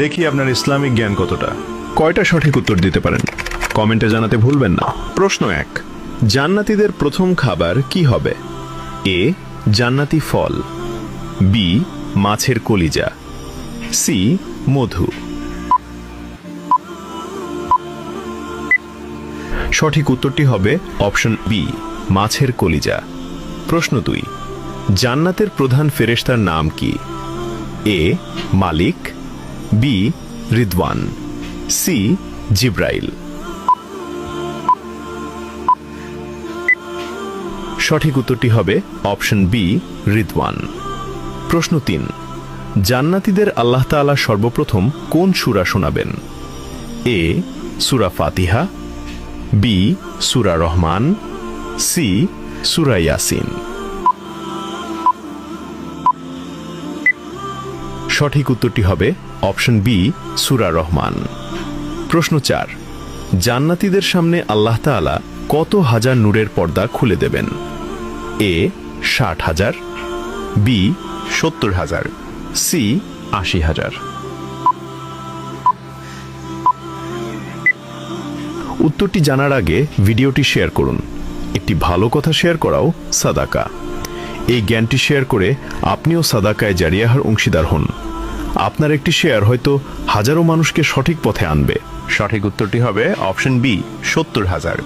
দেখি আপনার ইসলামিক জ্ঞান কতটা। কয়টা সঠিক উত্তর দিতে পারেন কমেন্টে জানাতে ভুলবেন না। প্রশ্ন 1, জান্নাতীদের প্রথম খাবার কি হবে? এ, জান্নাতি ফল, বি, মাছের কলিজা, সি, মধু। সঠিক উত্তরটি হবে অপশন বি, মাছের কলিজা। প্রশ্ন 2, জান্নাতের প্রধান ফেরেশতার নাম কি? এ, মালিক, বি, রিদওয়ান, সি, জিব্রাইল। সঠিক উত্তরটি হবে অপশন বি, রিদওয়ান। প্রশ্ন 3, জান্নাতীদের আল্লাহ তাআলা সর্বপ্রথম কোন সূরা শোনাবেন? এ, সূরা ফাতিহা, বি, সূরা রহমান, সি, সূরা ইয়াসিন। সঠিক উত্তরটি হবে অপশন বি, সূরা রহমান। প্রশ্ন 4, জান্নাতীদের সামনে আল্লাহ তাআলা কত হাজার নূরের পর্দা খুলে দেবেন? এ, 60,000, বি, 70,000, সি, 80,000। উত্তরটি জানার আগে ভিডিওটি শেয়ার করুন। একটি ভালো কথা শেয়ার করাও সাদাকা। এই জ্ঞানটি শেয়ার করে আপনিও সাদাকায়ে জারিয়াহর অংশীদার হন। আপনার একটি শেয়ার হয়তো হাজারো মানুষকে সঠিক পথে আনবে। সঠিক উত্তরটি হবে অপশন বি, 70,000।